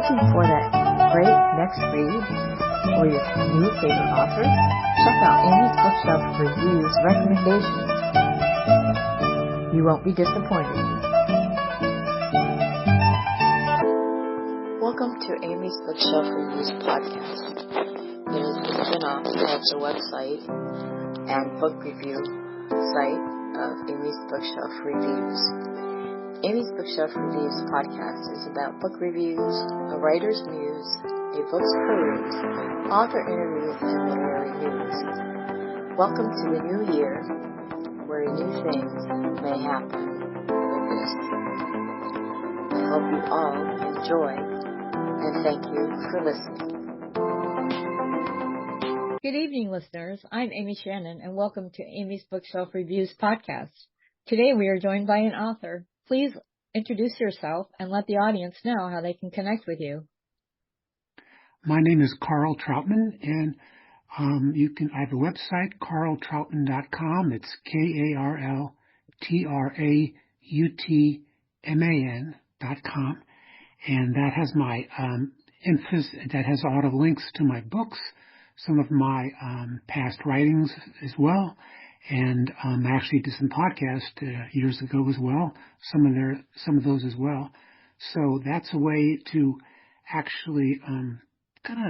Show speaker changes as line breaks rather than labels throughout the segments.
Looking for that great next read or your new favorite author? Check out Amy's Bookshelf Reviews recommendations. You won't be disappointed. Welcome to Amy's Bookshelf Reviews podcast. It is a spin-off of the website and book review site of Amy's Bookshelf Reviews. Amy's Bookshelf Reviews podcast is about book reviews, a writer's muse, a book's peruse, author interviews, and literary news. Welcome to the new year, where new things may happen with this. I hope you all enjoy, and thank you for listening. Good evening, listeners. I'm Amy Shannon, and welcome to Amy's Bookshelf Reviews podcast. Today we are joined by an author. Please introduce yourself and let the audience know how they can connect with you.
My name is Karl Trautman, and I have a website, karltrautman.com. It's KarlTrautman.com, and that has my that has a lot of links to my books, some of my past writings as well, and I actually did some podcasts years ago as well, some of those as well. So that's a way to actually kind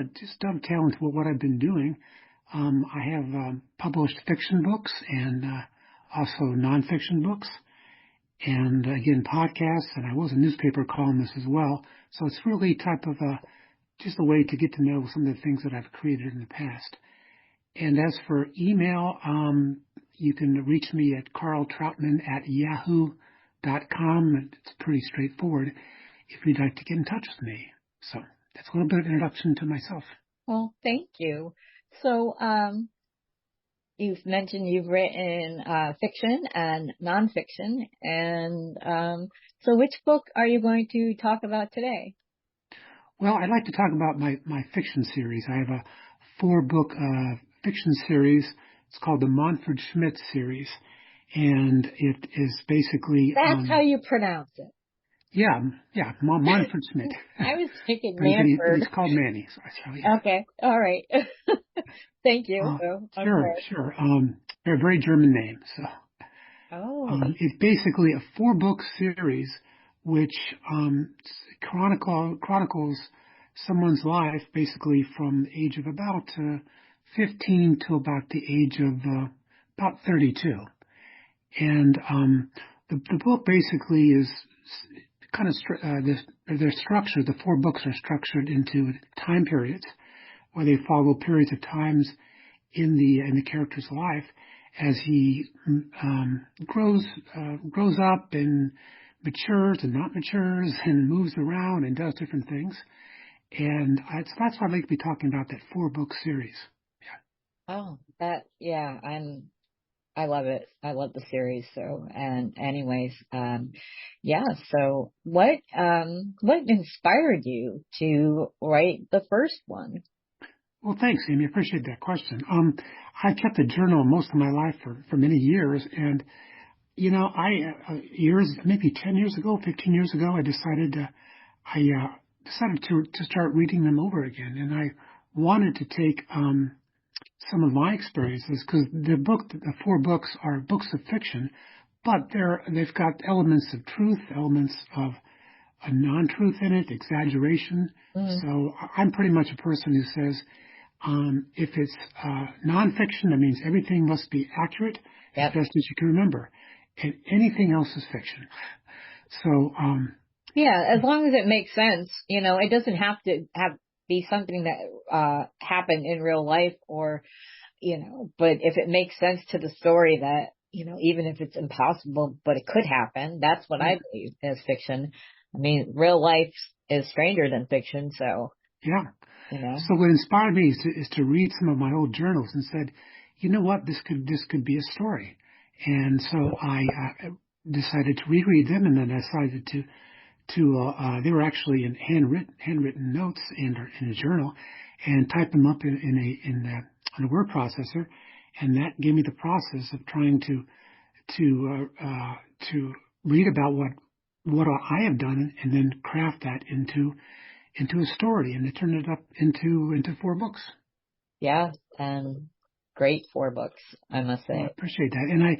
of just dovetail into what I've been doing. I have published fiction books and also nonfiction books, and again podcasts, and I was a newspaper columnist as well. So it's really type of just a way to get to know some of the things that I've created in the past. And as for email, you can reach me at karltrautman@yahoo.com. It's pretty straightforward if you'd like to get in touch with me. So that's a little bit of introduction to myself.
Well, thank you. So you've mentioned you've written fiction and nonfiction. And so which book are you going to talk about today?
Well, I'd like to talk about my fiction series. I have a 4-book fiction series. It's called the Montford Schmidt series. And it is basically...
That's how you pronounce it.
Yeah, Montford Schmidt.
I was thinking Manford.
He's called Manny. So yeah.
Okay, all right. Thank you.
Sure. They're a very German name. So, it's basically a 4-book series which chronicles someone's life basically from the age of about 15 to about the age of about 32. And the book basically is kind of they're structured. The 4 books are structured into time periods where they follow periods of times in the character's life as he grows up and matures and not matures and moves around and does different things. And that's why I'd like to be talking about that 4-book series. Yeah.
Oh, I love it. I love the series. So, and anyways, so what inspired you to write the first one?
Well, thanks, Amy. I appreciate that question. I kept a journal most of my life for many years, and maybe 10 years ago, 15 years ago, I decided to start reading them over again, and I wanted to take some of my experiences, because the 4 books are books of fiction, but they've got elements of truth, elements of a non-truth in it, exaggeration. Mm-hmm. So I'm pretty much a person who says, if it's nonfiction, that means everything must be accurate, as best as you can remember, and anything else is fiction. So
as long as it makes sense, it doesn't have to be something that happened in real life, or but if it makes sense to the story that even if it's impossible but it could happen, that's what I believe is fiction. I mean, real life is stranger than fiction, so
So what inspired me is to read some of my old journals and said, you know what, this could be a story. And so I decided to reread them, and then I decided to they were actually in handwritten notes in a journal, and type them up in a word processor, and that gave me the process of trying to read about what I have done, and then craft that into into a story, and it turned it up into 4 books.
Yeah, and great 4 books, I must say.
Well, I appreciate that.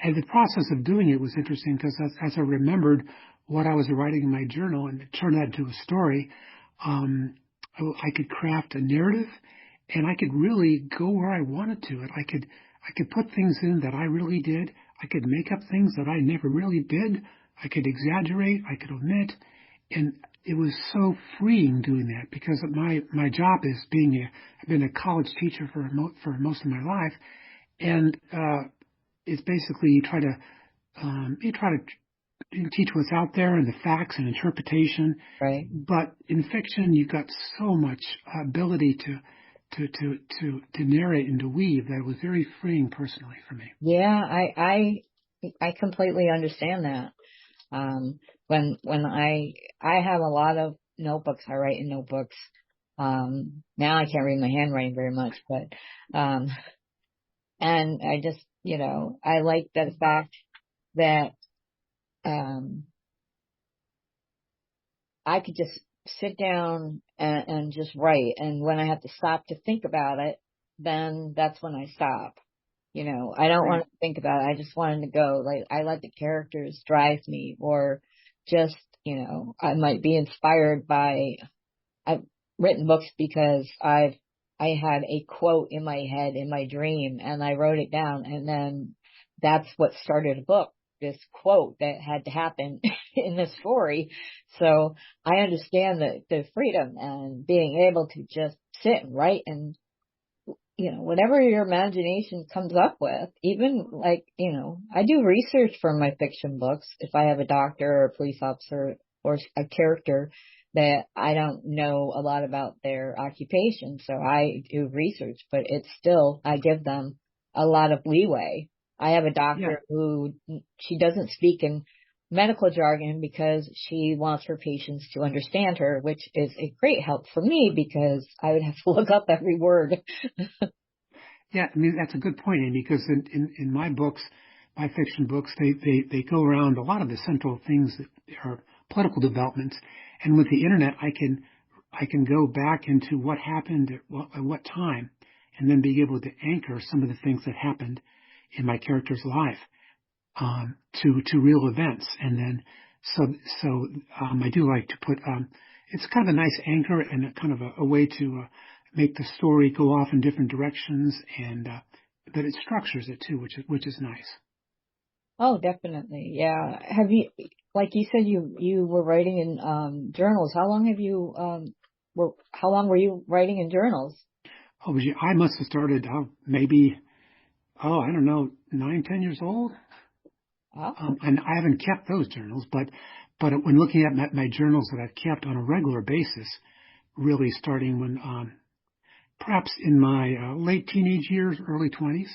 And the process of doing it was interesting because as I remembered what I was writing in my journal and it turned that into a story, I could craft a narrative and I could really go where I wanted to. I could put things in that I really did. I could make up things that I never really did. I could exaggerate. I could omit. And it was so freeing doing that because my job is I've been a college teacher for most of my life. And it's basically you try to teach what's out there and the facts and interpretation.
Right.
But in fiction, you've got so much ability to narrate and to weave that it was very freeing personally for me.
Yeah, I completely understand that. When I have a lot of notebooks, I write in notebooks. Now I can't read my handwriting very much, but and I just, I like the fact that I could just sit down and just write, and when I have to stop to think about it, then that's when I stop. I don't want to think about it. I just wanted to go. Like, I let the characters drive me, or just, I might be inspired by, I've written books because I had a quote in my head in my dream and I wrote it down, and then that's what started a book, this quote that had to happen in the story. So I understand the freedom and being able to just sit and write and whatever your imagination comes up with, even like, I do research for my fiction books. If I have a doctor or a police officer or a character that I don't know a lot about their occupation, so I do research, but it's still, I give them a lot of leeway. I have a doctor who, she doesn't speak in medical jargon because she wants her patients to understand her, which is a great help for me because I would have to look up every word.
Yeah, I mean, that's a good point, Amy, because in my books, my fiction books, they go around a lot of the central things that are political developments. And with the internet, I can go back into what happened at what time, and then be able to anchor some of the things that happened in my character's life to real events. And then I do like to put it's kind of a nice anchor and a kind of a way to make the story go off in different directions, and but it structures it too, which is nice.
Oh, definitely. Yeah. Have you, like you said, you were writing in journals. How long have you how long were you writing in journals?
Oh, I must have started maybe I don't know, 9, 10 years old.
Oh.
And I haven't kept those journals, but when looking at my journals that I've kept on a regular basis, really starting when perhaps in my late teenage years, early 20s.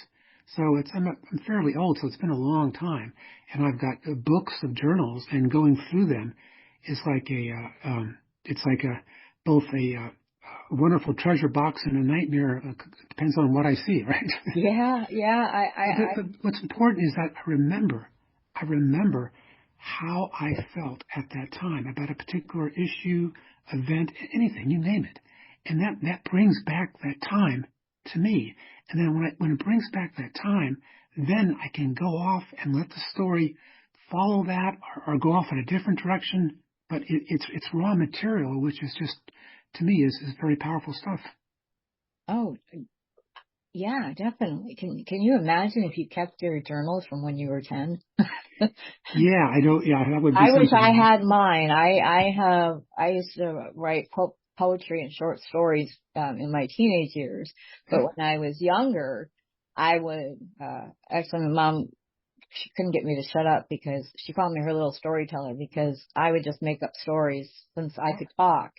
So I'm fairly old, so it's been a long time, and I've got books of journals, and going through them is like both a wonderful treasure box and a nightmare. Depends on what I see, right?
Yeah, yeah.
But what's important is that I remember how I felt at that time about a particular issue, event, anything, you name it. And that brings back that time to me. And then when it brings back that time, then I can go off and let the story follow that or go off in a different direction. But it's raw material, which is just, to me, is very powerful stuff.
Oh, yeah, definitely. Can you imagine if you kept your journals from when you were 10?
Yeah, I don't. Yeah, that would be.
I wish I
something.
had mine. I used to write poetry and short stories in my teenage years, but when I was younger, I would actually, my mom, she couldn't get me to shut up because she called me her little storyteller, because I would just make up stories since I could talk.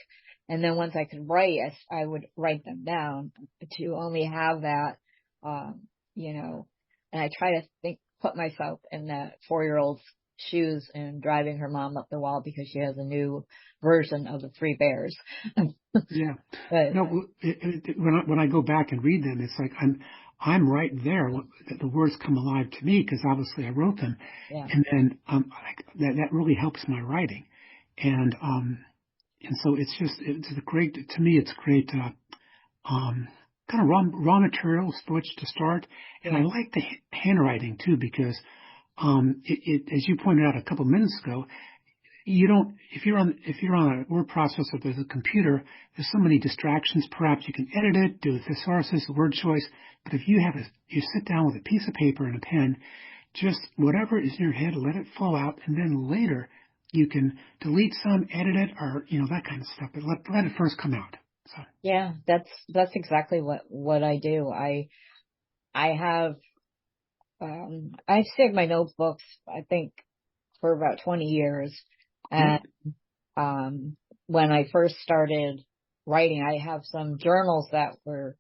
And then once I could write, I would write them down to only have that, and I try to put myself in that 4-year-old's shoes and driving her mom up the wall because she has a new version of the Three Bears.
Yeah.
But
No, when I go back and read them, it's like I'm right there. The words come alive to me because obviously I wrote them,
yeah.
and then that really helps my writing. And And so it's a great, to me, it's great, kind of raw materials for which to start. And I like the handwriting too, because, as you pointed out a couple minutes ago, you don't, if you're on a word processor, there's a computer, there's so many distractions. Perhaps you can edit it, do a thesaurus, word choice. But if you sit down with a piece of paper and a pen, just whatever is in your head, let it flow out. And then later you can delete some, edit it, or, that kind of stuff. But let it first come out. So.
Yeah, that's exactly what I do. I have, I've saved my notebooks, I think, for about 20 years. And, when I first started writing, I have some journals that were,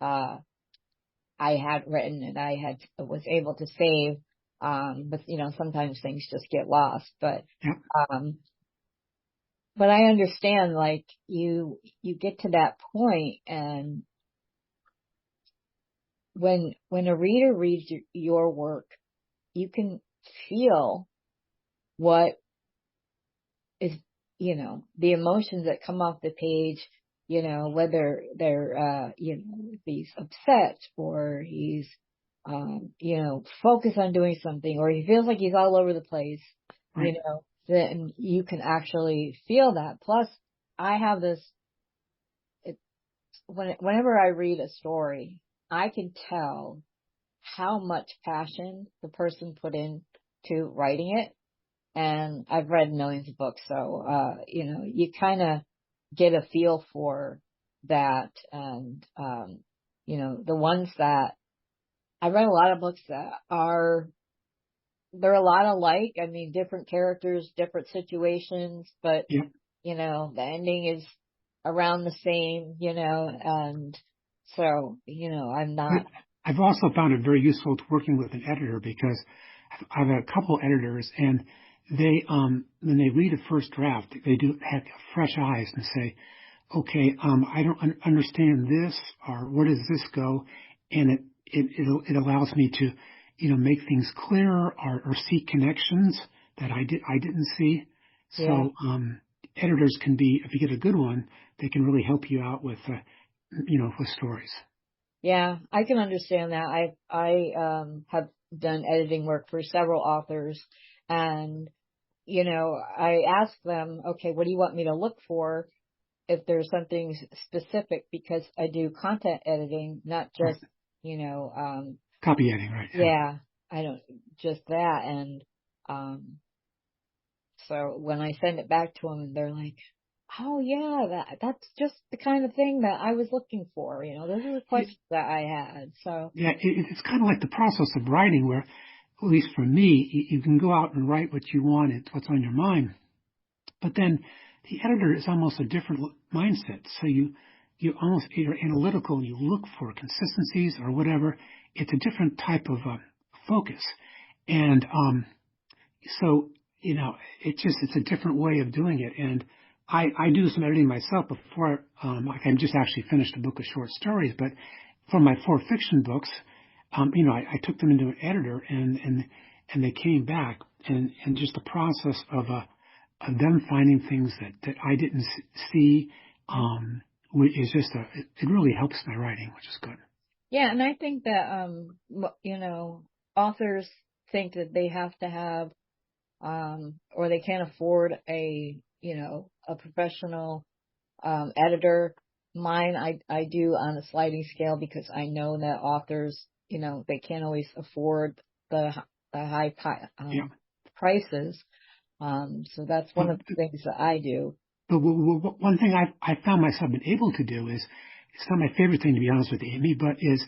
I had written and was able to save. But sometimes things just get lost, but, but I understand, like, you get to that point, and when a reader reads your work, you can feel what is, the emotions that come off the page, whether they're, if he's upset, or he's, focused on doing something, or he feels like he's all over the place,
Right.
Then you can actually feel that. Plus, I have this, whenever I read a story, I can tell how much passion the person put into writing it. And I've read millions of books, so, you kind of get a feel for that. And, the ones that I read, a lot of books that they're a lot alike. I mean, different characters, different situations, but, the ending is around the same, and so, I'm not.
I've also found it very useful to working with an editor, because I've had a couple editors, and they, when they read a first draft, they do have fresh eyes and say, okay, I don't understand this, or where does this go? And it allows me to, make things clearer, or see connections that I didn't see. So, editors can be, if you get a good one, they can really help you out with, with stories.
Yeah, I can understand that. I have done editing work for several authors, and, I ask them, okay, what do you want me to look for if there's something specific? Because I do content editing, not just,
copy editing, right?
Yeah, I don't, just that. And, so when I send it back to them, they're like, oh yeah, that's just the kind of thing that I was looking for. Those are the questions that I had. So
yeah, it's kind of like the process of writing, where, at least for me, you can go out and write what you want, it's what's on your mind, but then the editor is almost a different mindset. So you almost, you're analytical, and you look for consistencies or whatever. It's a different type of focus, and so it's a different way of doing it. And I do some editing myself before, like I just actually finished a book of short stories, but for my 4 fiction books, I took them into an editor, and they came back, and just the process of them finding things that I didn't see, is just it really helps my writing, which is good.
Yeah, and I think that authors think that they have to have, or they can't afford a professional editor. Mine, I do on a sliding scale, because I know that authors, they can't always afford the high prices. So that's one of the things that I do.
But one thing I found myself been able to do is, it's not my favorite thing, to be honest with you, Amy, but is,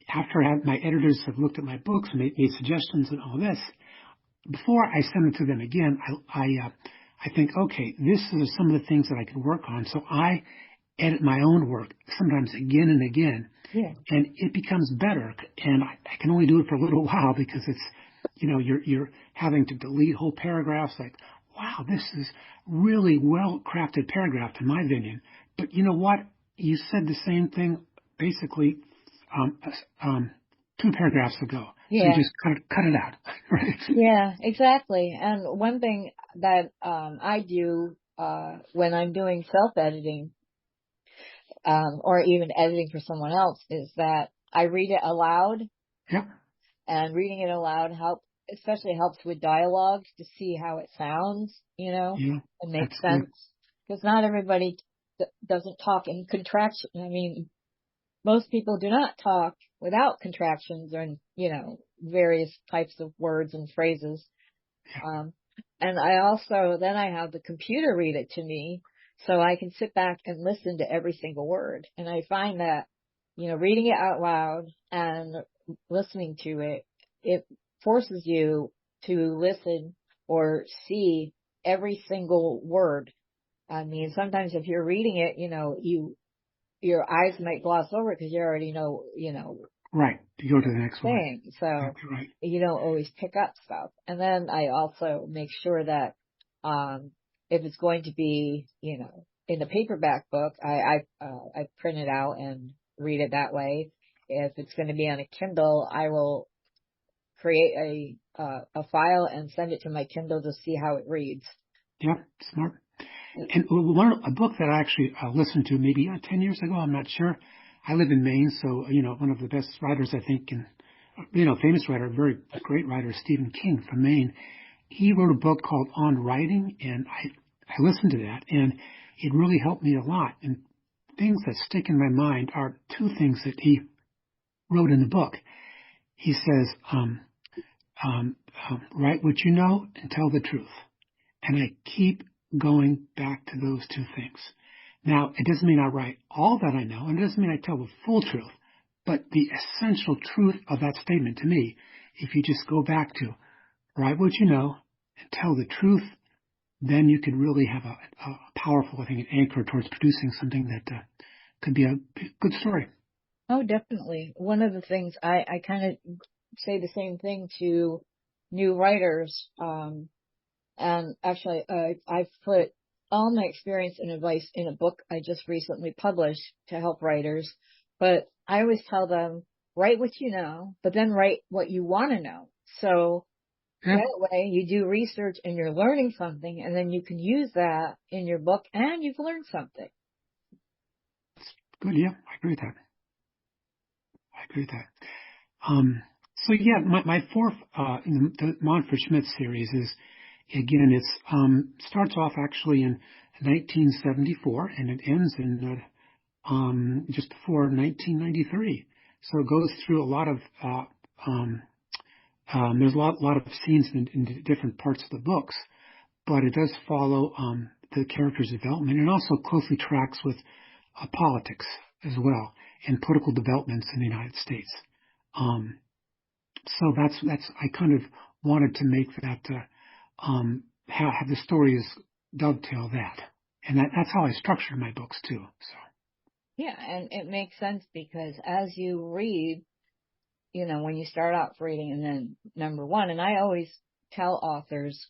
after my editors have looked at my books and made suggestions and all this, before I send it to them again, I think, okay, this is some of the things that I could work on. So I edit my own work, sometimes again and again, and it becomes better. And I can only do it for a little while, because it's, you're having to delete whole paragraphs. Like, wow, this is really well crafted paragraph, in my opinion. But you know what? You said the same thing basically 2 paragraphs ago. So you just cut it out, right?
Yeah, exactly. And one thing that I do when I'm doing self-editing, or even editing for someone else, is that I read it aloud,
Yeah.
and reading it aloud especially helps with dialogue to see how it sounds,
Yeah.
and makes
That's good.
sense. Because not everybody doesn't talk in contraction. I mean, most people do not talk without contractions or, various types of words and phrases.
Yeah.
And then I have the computer read it to me so I can sit back and listen to every single word. And I find that, reading it out loud and listening to it, it forces you to listen or see every single word. I mean, sometimes if you're reading it, your eyes might gloss over it because you already know,
Right. To go to the next one.
thing. So
Exactly right.
you don't always pick up stuff. And then I also make sure that, if it's going to be, in a paperback book, I print it out and read it that way. If it's going to be on a Kindle, I will create a file and send it to my Kindle to see how it reads.
Yeah. Smart. And a book that I actually listened to maybe 10 years ago, I'm not sure. I live in Maine, so, one of the best writers, I think, and, famous writer, very great writer, Stephen King from Maine. He wrote a book called On Writing, and I listened to that, and it really helped me a lot. And things that stick in my mind are two things that he wrote in the book. He says, write what you know and tell the truth. And I keep going back to those two things. Now, it doesn't mean I write all that I know, and it doesn't mean I tell the full truth, but the essential truth of that statement to me, if you just go back to write what you know and tell the truth, then you could really have a powerful, I think, an anchor towards producing something that could be a good story.
Oh, definitely. One of the things I kind of say the same thing to new writers. And actually, I've put all my experience and advice in a book I just recently published to help writers. But I always tell them, write what you know, but then write what you want to know. So
Yeah,
that way you do research and you're learning something, and then you can use that in your book and you've learned something.
good. Yeah, I agree with that. I agree with that. So yeah, my fourth in the Manfred Schmidt series is, again, it's starts off actually in 1974 and it ends in just before 1993. So it goes through a lot of there's a lot of scenes in different parts of the books, but it does follow the character's development and also closely tracks with politics as well and political developments in the United States. So that's I kind of wanted to make that have the stories dovetail that, and that's how I structure my books too. So
Yeah, and it makes sense because as you read, when you start out reading, and then number one, and I always tell authors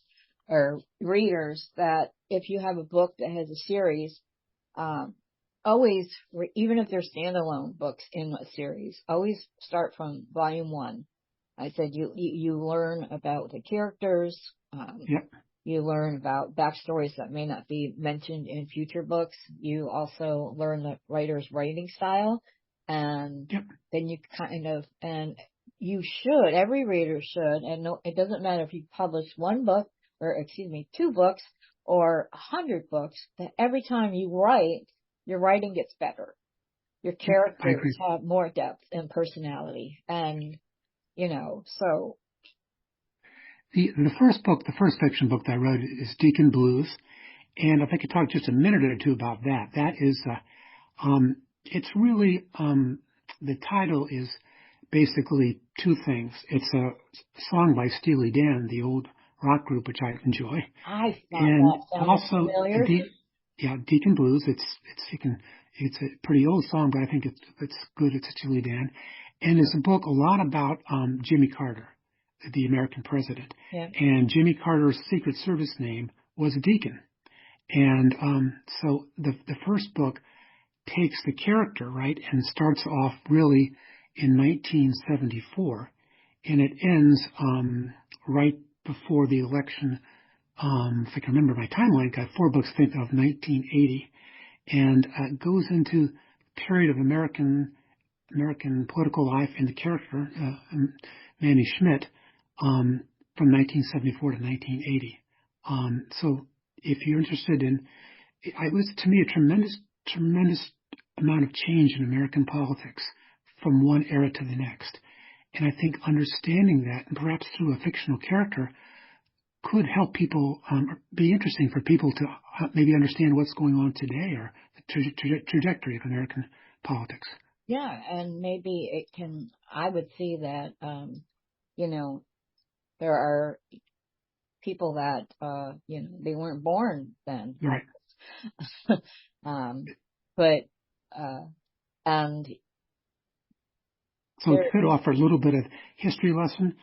or readers that if you have a book that has a series, um, always, even if they're standalone books in a series, always start from volume one. I said you learn about the characters,
yep,
you learn about backstories that may not be mentioned in future books. You also learn the writer's writing style, and
yep,
then every reader should, and no, it doesn't matter if you publish one book, or excuse me, two books or 100 books, that every time you write, your writing gets better. Your
yep, I
characters
agree.
have more depth and personality, and so
The first fiction book that I wrote is Deacon Blues, and if I could talk just a minute or two about that. That is, it's really the title is basically two things. It's a song by Steely Dan, the old rock group, which I enjoy,
I thought
and
that sounded
also
familiar.
Deacon Blues. It's a pretty old song, but I think it's good. It's Steely Dan, and it's a book a lot about Jimmy Carter, the American president,
Yeah.
and Jimmy Carter's Secret Service name was Deacon, and so the first book takes the character, right, and starts off really in 1974, and it ends right before the election if I can remember my timeline, got 4 books think of 1980, and goes into the period of American political life and the character, Manny Schmidt, from 1974 to 1980. So if you're interested in, it was to me a tremendous amount of change in American politics from one era to the next. And I think understanding that, and perhaps through a fictional character, could help people, be interesting for people to maybe understand what's going on today or the trajectory of American politics.
Yeah, and maybe it can, I would see that, there are people that, they weren't born then.
Right.
But, and
so it could offer a little bit of history lesson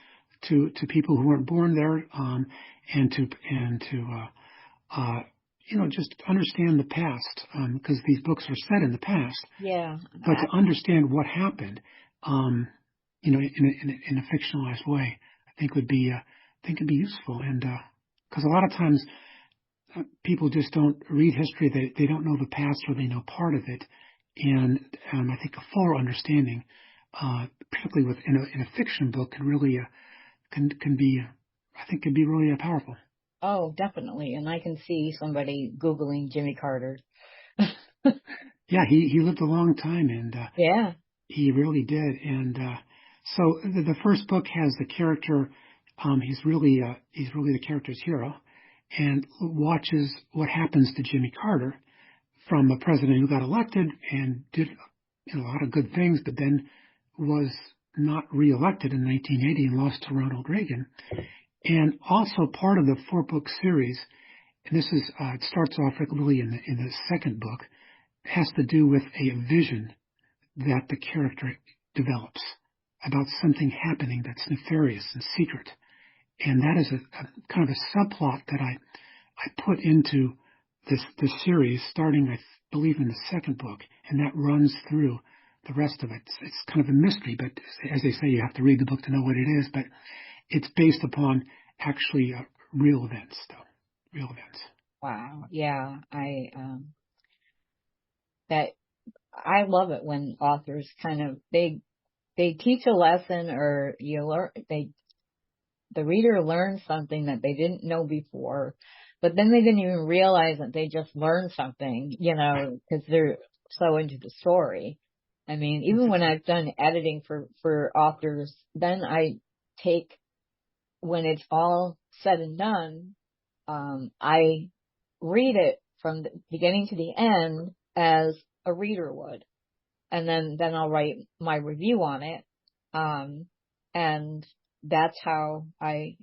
to people who weren't born there, and to just understand the past, because these books are set in the past.
Yeah.
But to understand what happened, in a fictionalized way, I think would be useful. And because a lot of times people just don't read history; they don't know the past, or they know part of it. And I think a fuller understanding, particularly in a fiction book, can really can be really powerful.
Oh, definitely. And I can see somebody Googling Jimmy Carter.
Yeah, he lived a long time, and
yeah,
he really did. And so the first book has the character. He's really the character's hero, and watches what happens to Jimmy Carter from a president who got elected and did a lot of good things, but then was not reelected in 1980 and lost to Ronald Reagan. And also part of the 4-book series, and this is it starts off really in the second book, has to do with a vision that the character develops about something happening that's nefarious and secret. And that is a kind of a subplot that I put into this series, starting I believe in the second book, and that runs through the rest of it. It's kind of a mystery, but as they say, you have to read the book to know what it is. But it's based upon actually real events, though. Real events.
Wow. Yeah. I love it when authors kind of, they teach a lesson, or the reader learns something that they didn't know before, but then they didn't even realize that they just learned something, because they're so into the story. I mean, even when I've done editing for authors, then I take, when it's all said and done, I read it from the beginning to the end as a reader would. And then I'll write my review on it. And that's how I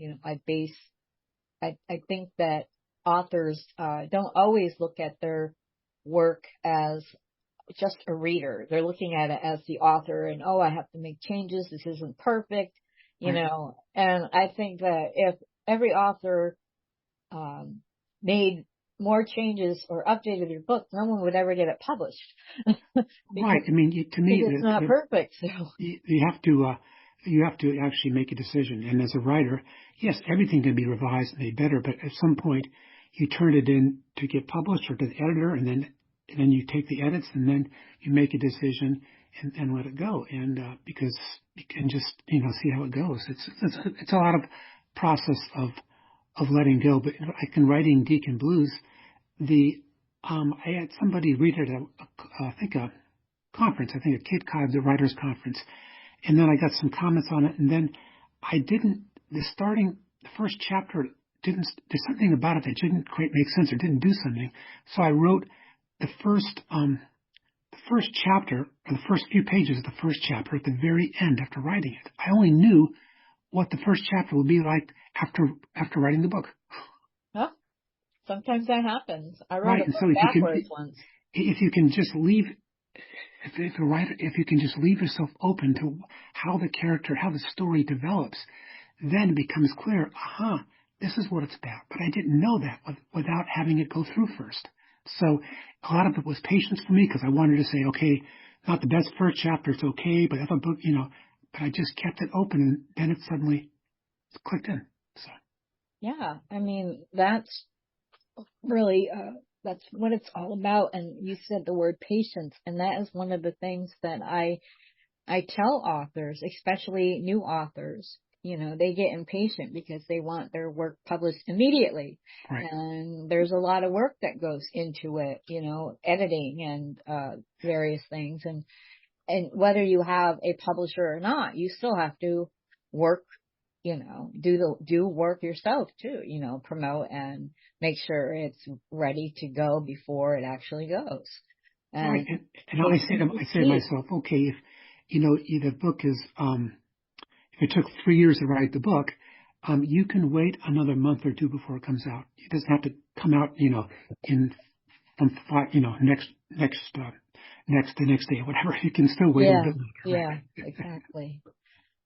think that authors, don't always look at their work as just a reader. They're looking at it as the author, and, oh, I have to make changes. This isn't perfect, and I think that if every author, made more changes or updated their book, no one would ever get it published.
Right. I mean, to me,
it's not perfect. So
you have to actually make a decision. And as a writer, yes, everything can be revised and made better, but at some point you turn it in to get published or to the editor, and then you take the edits, and then you make a decision and let it go. And because you can just see how it goes. It's a lot of process of letting go. But like in writing Deacon Blues, I had somebody read it at a conference, I think at Cape Cod, the writers conference, and then I got some comments on it, and then the first chapter there's something about it that didn't quite make sense or didn't do something, so I wrote the first chapter, or the first few pages of the first chapter at the very end after writing it. I only knew what the first chapter would be like after writing the book.
Huh? Sometimes that happens. I wrote a book backwards once.
If you can just leave, if you can just leave yourself open to how the story develops, then it becomes clear, this is what it's about. But I didn't know that without having it go through first. So a lot of it was patience for me, because I wanted to say, okay, not the best first chapter, it's okay, but if a book, but I just kept it open, and then it suddenly clicked in. So.
Yeah, I mean, that's really, that's what it's all about. And you said the word patience, and that is one of the things that I tell authors, especially new authors. They get impatient because they want their work published immediately.
Right.
And there's a lot of work that goes into it, editing and various things. And whether you have a publisher or not, you still have to work, do work yourself too, promote and make sure it's ready to go before it actually goes.
Right. And I say to myself, okay, if the book is, if it took 3 years to write the book, you can wait another month or two before it comes out. It doesn't have to come out, the next day or whatever. You can still wait a bit longer.
Yeah,
right?
exactly.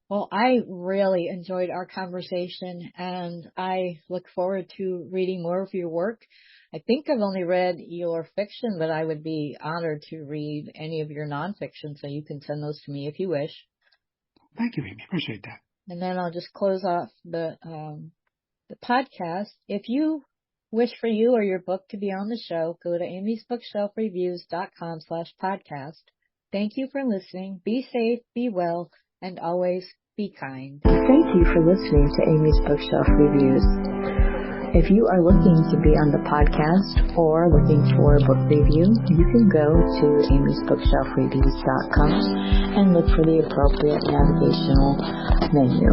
Well, I really enjoyed our conversation, and I look forward to reading more of your work. I think I've only read your fiction, but I would be honored to read any of your nonfiction, so you can send those to me if you wish.
Thank you, Amy. Appreciate that.
And then I'll just close off the podcast. If you wish for you or your book to be on the show, go to amysbookshelfreviews.com/podcast. Thank you for listening. Be safe, be well, and always be kind.
Thank you for listening to Amy's Bookshelf Reviews. If you are looking to be on the podcast or looking for a book review, you can go to amysbookshelfreviews.com and look for the appropriate navigational menu.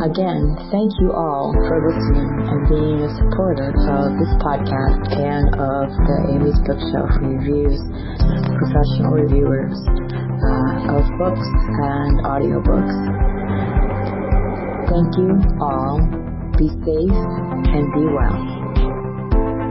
Again, thank you all for listening and being a supporter of this podcast and of the Amy's Bookshelf Reviews professional reviewers of books and audiobooks. Thank you all. Be safe and be well.